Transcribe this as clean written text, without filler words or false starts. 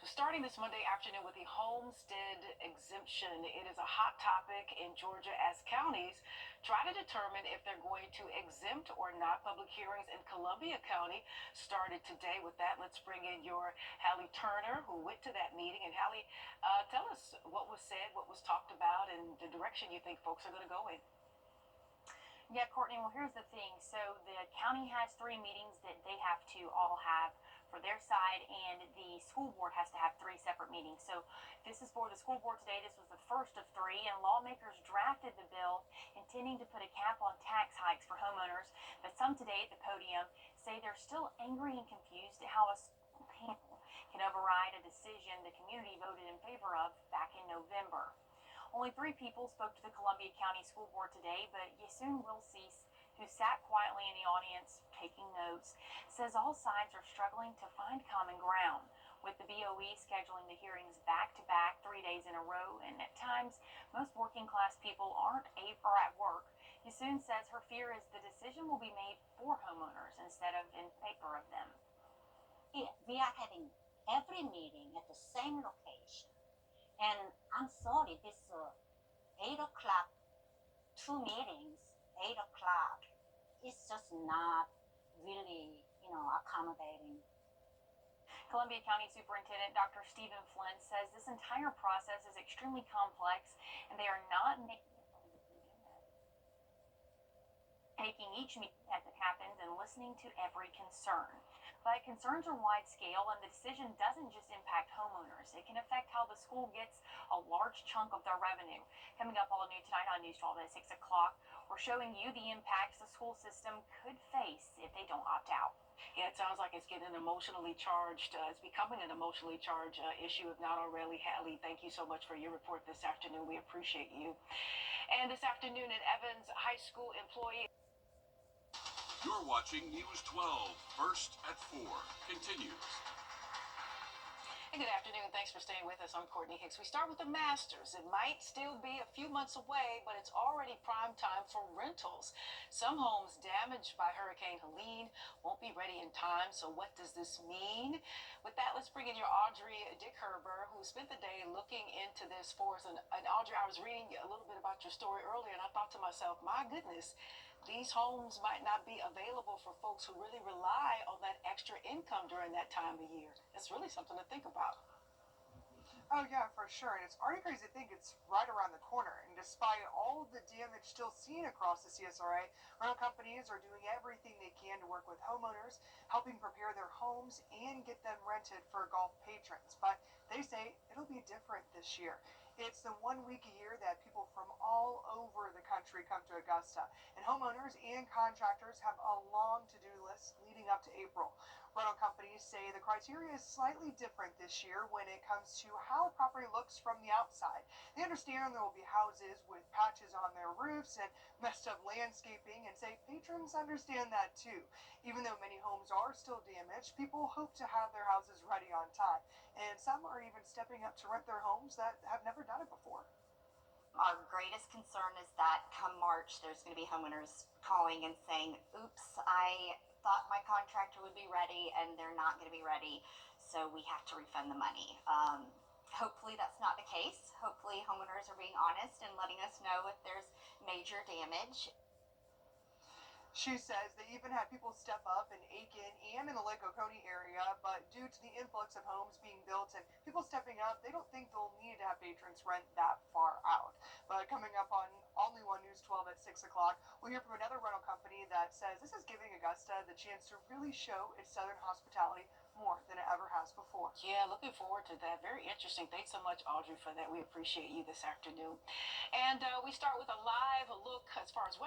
Starting this Monday afternoon with the homestead exemption. It is a hot topic in Georgia as counties try to determine if they're going to exempt or not. Public hearings in Columbia County started today. With that, let's bring in your Hallie Turner, who went to that meeting. And Hallie, tell us what was said, what was talked about, and the direction you think folks are going to go in. Yeah, Courtney, well, here's the thing. So the county has 3 meetings that they have to all have for their side, and the school board has to have 3 separate meetings. So this is for the school board today. This was the first of 3, and lawmakers drafted the bill intending to put a cap on tax hikes for homeowners. But some today at the podium say they're still angry and confused at how a school panel can override a decision the community voted in favor of back in November. Only 3 people spoke to the Columbia County School Board today, but Yasun Wilcease, who sat quietly in the audience taking notes, says all sides are struggling to find common ground, with the BOE scheduling the hearings back-to-back 3 days in a row, and at times most working-class people aren't at work. Yasun says her fear is the decision will be made for homeowners instead of in favor of them. We are having every meeting at the same location. And I'm sorry, this 8 o'clock, 2 meetings, 8 o'clock, it's just not really, accommodating. Columbia County Superintendent Dr. Stephen Flynn says this entire process is extremely complex, and they are not taking each meeting as it happens and listening to every concern. But concerns are wide scale, and the decision doesn't just impact homeowners. It can affect how the school gets a large chunk of their revenue. Coming up all new tonight on News 12 at 6 o'clock, we're showing you the impacts the school system could face if they don't opt out. Yeah, it sounds like it's getting emotionally charged. It's becoming an emotionally charged issue, if not already. Hallie, thank you so much for your report this afternoon. We appreciate you. And this afternoon, an Evans High School employee. You're watching News 12, first at 4. Continues. And good afternoon. Thanks for staying with us. I'm Courtney Hicks. We start with the Masters. It might still be a few months away, but it's already prime time for rentals. Some homes damaged by Hurricane Helene won't be ready in time. So what does this mean? With that, let's bring in your Audrey Dickherber, who spent the day looking into this for us. And Audrey, I was reading a little bit about your story earlier, and I thought to myself, my goodness, these homes might not be available for folks who really rely on that extra income during that time of year. It's really something to think about. Oh yeah, for sure. And it's already crazy to think it's right around the corner. And despite all of the damage still seen across the CSRA, rental companies are doing everything they can to work with homeowners, helping prepare their homes and get them rented for golf patrons. But they say it'll be different this year. It's the 1 week a year that people from all over the country come to Augusta, and homeowners and contractors have a long to-do list leading up to April. Rental companies say the criteria is slightly different this year when it comes to how a property looks from the outside. They understand there will be houses with patches on their roofs and messed up landscaping, and say patrons understand that too. Even though many homes are still damaged, people hope to have their houses ready on time, and some are even stepping up to rent their homes that have never done it before. Our greatest concern is that come March, there's going to be homeowners calling and saying, oops, I thought my contractor would be ready and they're not going to be ready, so we have to refund the money. Hopefully that's not the case. Hopefully homeowners are being honest and letting us know if there's major damage. She says they even had people step up in Aiken and in the Lake Oconee area, but due to the influx of homes being built and people stepping up, they don't think they'll need to have patrons rent that far out. But coming up on Only One News 12 at 6 o'clock, we'll hear from another rental company that says this is giving Augusta the chance to really show its southern hospitality more than it ever has before. Yeah, looking forward to that. Very interesting. Thanks so much, Audrey, for that. We appreciate you this afternoon. And we start with a live look as far as